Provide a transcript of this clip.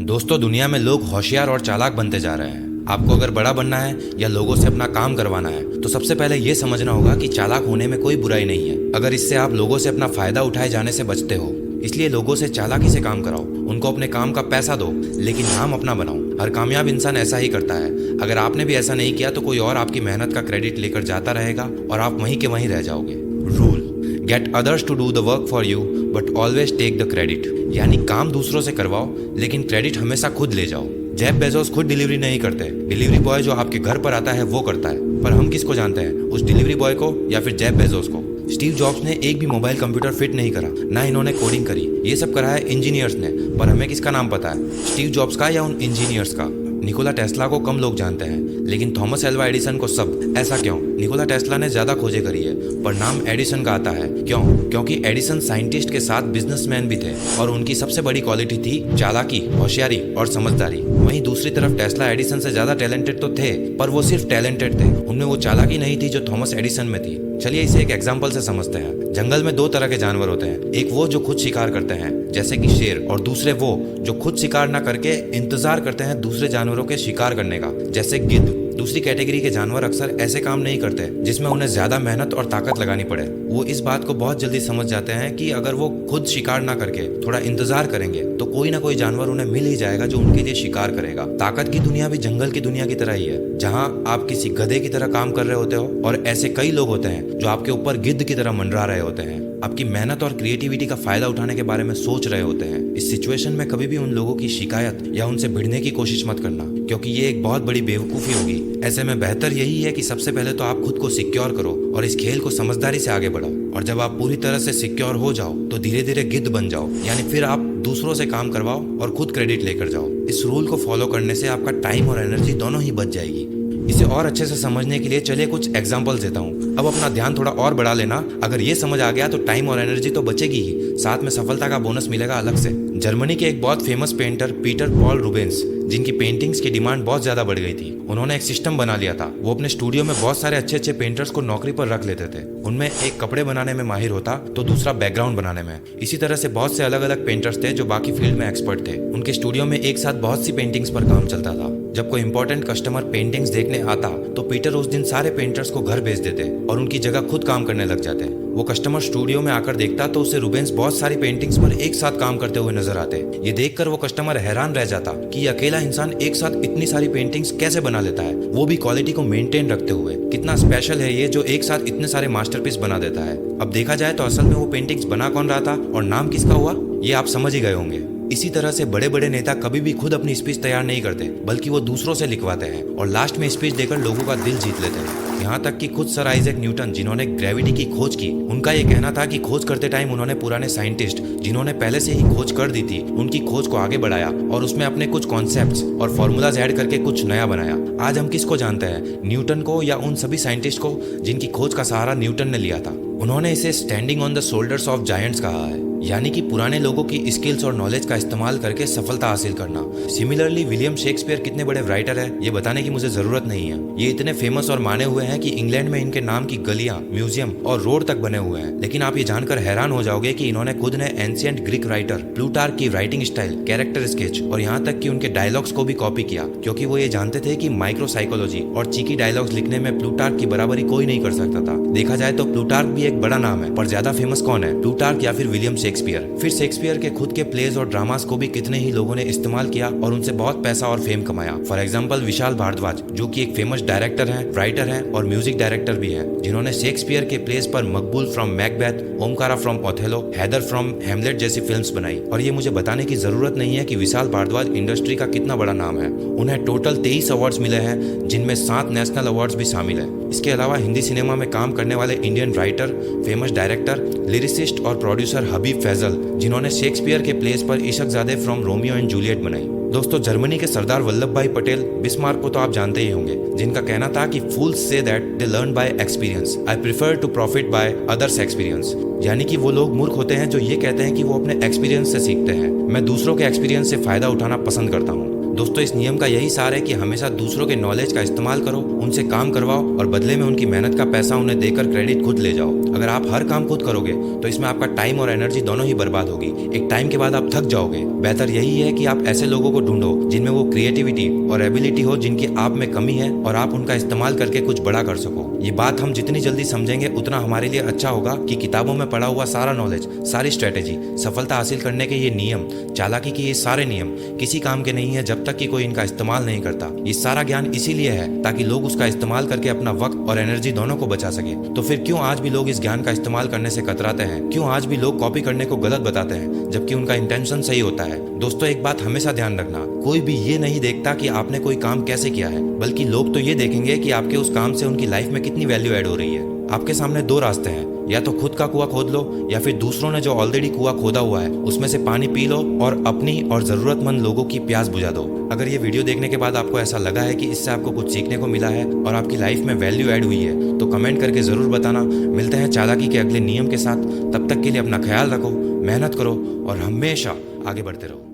दोस्तों, दुनिया में लोग होशियार और चालाक बनते जा रहे हैं। आपको अगर बड़ा बनना है या लोगों से अपना काम करवाना है तो सबसे पहले ये समझना होगा कि चालाक होने में कोई बुराई नहीं है, अगर इससे आप लोगों से अपना फायदा उठाए जाने से बचते हो। इसलिए लोगों से चालाकी से काम कराओ, उनको अपने काम का पैसा दो, लेकिन नाम अपना बनाओ। हर कामयाब इंसान ऐसा ही करता है। अगर आपने भी ऐसा नहीं किया तो कोई और आपकी मेहनत का क्रेडिट लेकर जाता रहेगा और आप वहीं के वहीं रह जाओगे। Rule: get others to do the work for you but always take the credit. यानी काम दूसरों से करवाओ लेकिन क्रेडिट हमेशा खुद ले जाओ। जेफ बेजोस खुद डिलीवरी नहीं करते, डिलीवरी बॉय जो आपके घर पर आता है वो करता है। पर हम किसको जानते हैं, उस डिलीवरी बॉय को या फिर जेफ बेजोस को? स्टीव जॉब्स ने एक भी मोबाइल कंप्यूटर फिट नहीं करा, ना इन्होंने कोडिंग करी। ये सब करा है इंजीनियर्स ने। पर हमें किसका नाम पता है, स्टीव जॉब्स का या उन इंजीनियर्स का? निकोला टेस्ला को कम लोग जानते हैं लेकिन थॉमस एल्वा एडिसन को सब। ऐसा क्यों? निकोला टेस्ला ने ज्यादा खोजें करी है पर नाम एडिसन का आता है। क्यों? क्योंकि एडिसन साइंटिस्ट के साथ बिजनेसमैन भी थे और उनकी सबसे बड़ी क्वालिटी थी चालाकी, होशियारी और समझदारी। वहीं दूसरी तरफ टेस्ला एडिसन से ज्यादा टैलेंटेड तो थे पर वो सिर्फ टैलेंटेड थे, उनमें वो चालाकी नहीं थी जो थॉमस एडिसन में थी। चलिए इसे एक एग्जाम्पल से समझते हैं। जंगल में दो तरह के जानवर होते हैं, एक वो जो खुद शिकार करते हैं जैसे कि शेर, और दूसरे वो जो खुद शिकार ना करके इंतजार करते हैं दूसरे जानवरों के शिकार करने का, जैसे गिद्ध। दूसरी कैटेगरी के जानवर अक्सर ऐसे काम नहीं करते जिसमें उन्हें ज्यादा मेहनत और ताकत लगानी पड़े। वो इस बात को बहुत जल्दी समझ जाते हैं कि अगर वो खुद शिकार ना करके थोड़ा इंतजार करेंगे तो कोई ना कोई जानवर उन्हें मिल ही जाएगा जो उनके लिए शिकार करेगा। ताकत की दुनिया भी जंगल की दुनिया की तरह ही है, जहाँ आप किसी गधे की तरह काम कर रहे होते हो और ऐसे कई लोग होते हैं जो आपके ऊपर गिद्ध की तरह मंडरा रहे होते हैं, आपकी मेहनत और क्रिएटिविटी का फायदा उठाने के बारे में सोच रहे होते हैं। इस सिचुएशन में कभी भी उन लोगों की शिकायत या उनसे भिड़ने की कोशिश मत करना, क्योंकि ये एक बहुत बड़ी बेवकूफ़ी होगी। ऐसे में बेहतर यही है कि सबसे पहले तो आप खुद को सिक्योर करो और इस खेल को समझदारी से आगे बढ़ाओ। और जब आप पूरी तरह से सिक्योर हो जाओ तो धीरे धीरे गिद्ध बन जाओ, यानी फिर आप दूसरों से काम करवाओ और खुद क्रेडिट लेकर जाओ। इस रूल को फॉलो करने से आपका टाइम और एनर्जी दोनों ही बच जाएगी। इसे और अच्छे से समझने के लिए चलिए कुछ एग्जाम्पल्स देता हूँ। अब अपना ध्यान थोड़ा और बढ़ा लेना। अगर ये समझ आ गया तो टाइम और एनर्जी तो बचेगी ही, साथ में सफलता का बोनस मिलेगा अलग से। जर्मनी के एक बहुत famous painter Peter Paul Rubens, जिनकी पेंटिंग्स की डिमांड बहुत ज्यादा बढ़ गई थी, उन्होंने एक सिस्टम बना लिया था। वो अपने स्टूडियो में बहुत सारे अच्छे अच्छे पेंटर्स को नौकरी पर रख लेते थे। उनमें एक कपड़े बनाने में माहिर होता तो दूसरा बैकग्राउंड बनाने में। इसी तरह से बहुत से अलग अलग पेंटर्स थे जो बाकी फील्ड में एक्सपर्ट थे। उनके स्टूडियो में एक साथ बहुत सी पेंटिंग्स पर काम चलता था। जब कोई इंपॉर्टेंट कस्टमर पेंटिंग्स देखने आता तो पीटर उस दिन सारे पेंटर्स को घर भेज देते और उनकी जगह खुद काम करने लग जाते। वो कस्टमर स्टूडियो में आकर देखता तो उसे रूबेंस बहुत सारी पेंटिंग्स पर एक साथ काम करते हुए नजर आते। ये देखकर वो कस्टमर हैरान रह जाता कि ये अकेला इंसान एक साथ इतनी सारी पेंटिंग्स कैसे बना लेता है, वो भी क्वालिटी को मेंटेन रखते हुए। कितना स्पेशल है ये जो एक साथ इतने सारे मास्टरपीस बना देता है। अब देखा जाए तो असल में वो पेंटिंग्स बना कौन रहा था और नाम किसका हुआ, ये आप समझ ही गए होंगे। इसी तरह से बड़े बड़े नेता कभी भी खुद अपनी स्पीच तैयार नहीं करते, बल्कि वो दूसरों से लिखवाते हैं और लास्ट में स्पीच देकर लोगों का दिल जीत लेते हैं। यहाँ तक कि खुद सर आइजैक न्यूटन, जिन्होंने ग्रेविटी की खोज की, उनका ये कहना था कि खोज करते टाइम उन्होंने पुराने साइंटिस्ट जिन्होंने पहले से ही खोज कर दी थी, उनकी खोज को आगे बढ़ाया और उसमें अपने कुछ कॉन्सेप्ट्स और फॉर्मूलाज ऐड करके कुछ नया बनाया। आज हम किसको जानते हैं, न्यूटन को या उन सभी साइंटिस्ट को जिनकी खोज का सहारा न्यूटन ने लिया था? उन्होंने इसे standing on the shoulders of giants कहा है, यानी कि पुराने लोगों की स्किल्स और नॉलेज का इस्तेमाल करके सफलता हासिल करना। सिमिलरली विलियम शेक्सपियर कितने बड़े राइटर है ये बताने की मुझे जरूरत नहीं है। ये इतने फेमस और माने हुए हैं कि इंग्लैंड में इनके नाम की गलियां, म्यूजियम और रोड तक बने हुए हैं। लेकिन आप ये जानकर हैरान हो जाओगे कि इन्होंने खुद ने एंशिएंट ग्रीक राइटर प्लूटार्क की राइटिंग स्टाइल, कैरेक्टर स्केच और यहाँ तक कि उनके डायलॉग्स को भी कॉपी किया, क्योंकि वो ये जानते थे कि माइक्रो साइकोलॉजी और चीकी डायलॉग्स लिखने में प्लूटार्क की बराबरी कोई नहीं कर सकता था। देखा जाए तो प्लूटार्क भी एक बड़ा नाम है, पर ज्यादा फेमस कौन है, प्लूटार्क या फिर विलियम शेक्सपियर? फिर शेक्सपियर के खुद के प्लेज और ड्रामास को भी कितने ही लोगों ने इस्तेमाल किया और उनसे बहुत पैसा और फेम कमाया। फॉर एग्जांपल विशाल भारद्वाज, जो कि एक फेमस डायरेक्टर हैं, राइटर हैं और म्यूजिक डायरेक्टर भी हैं, जिन्होंने शेक्सपियर के प्लेस पर Maqbool from Macbeth, Omkara from Othello, Haider from Hamlet जैसी फिल्म्स बनाई। और ये मुझे बताने की जरूरत नहीं है कि विशाल भारद्वाज इंडस्ट्री का कितना बड़ा नाम है। उन्हें टोटल 23 अवार्ड्स मिले हैं, जिनमें 7 नेशनल अवार्ड्स भी शामिल है। इसके अलावा हिंदी सिनेमा में काम करने वाले Indian writer, famous director, lyricist और प्रोड्यूसर हबीब फैजल, जिन्होंने शेक्सपियर के प्लेस पर इशकजादे फ्रॉम रोमियो एंड जूलियट बनाई। दोस्तों, जर्मनी के सरदार वल्लभ भाई पटेल बिस्मार्क को तो आप जानते ही होंगे, जिनका कहना था कि fools say that they learn by experience, I prefer to profit by others experience. यानी कि वो लोग मूर्ख होते हैं जो ये कहते हैं कि वो अपने एक्सपीरियंस से सीखते हैं। मैं दूसरों के एक्सपीरियंस से फायदा उठाना पसंद करता हूँ। दोस्तों इस नियम का यही सार है कि हमेशा दूसरों के नॉलेज का इस्तेमाल करो, उनसे काम करवाओ और बदले में उनकी मेहनत का पैसा उन्हें देकर क्रेडिट खुद ले जाओ। अगर आप हर काम खुद करोगे तो इसमें आपका टाइम और एनर्जी दोनों ही बर्बाद होगी। एक टाइम के बाद आप थक जाओगे। बेहतर यही है कि आप ऐसे लोगों को ढूंढो जिनमें वो क्रिएटिविटी और एबिलिटी हो जिनकी आप में कमी है और आप उनका इस्तेमाल करके कुछ बड़ा कर सको। ये बात हम जितनी जल्दी समझेंगे उतना हमारे लिए अच्छा होगा कि किताबों में पढ़ा हुआ सारा नॉलेज, सारी स्ट्रेटेजी, सफलता हासिल करने के ये नियम, चालाकी के ये सारे नियम किसी काम के नहीं है जब तक कि कोई इनका इस्तेमाल नहीं करता। ये सारा ज्ञान इसीलिए है ताकि लोग उसका इस्तेमाल करके अपना वक्त और एनर्जी दोनों को बचा सके। तो फिर क्यों आज भी लोग इस ज्ञान का इस्तेमाल करने से कतराते हैं? क्यों आज भी लोग कॉपी करने को गलत बताते हैं जबकि उनका इंटेंशन सही होता है? दोस्तों एक बात हमेशा ध्यान रखना, कोई भी ये नहीं देखता कि आपने कोई काम कैसे किया है, बल्कि लोग तो ये देखेंगे कि आपके उस काम से उनकी लाइफ में कितनी वैल्यू ऐड हो रही है। आपके सामने दो रास्ते हैं, या तो खुद का कुआं खोद लो या फिर दूसरों ने जो ऑलरेडी कुआं खोदा हुआ है उसमें से पानी पी लो और अपनी और जरूरतमंद लोगों की प्यास बुझा दो। अगर ये वीडियो देखने के बाद आपको ऐसा लगा है कि इससे आपको कुछ सीखने को मिला है और आपकी लाइफ में वैल्यू ऐड हुई है तो कमेंट करके जरूर बताना। मिलते हैं चालाकी के अगले नियम के साथ, तब तक के लिए अपना ख्याल रखो, मेहनत करो और हमेशा आगे बढ़ते रहो।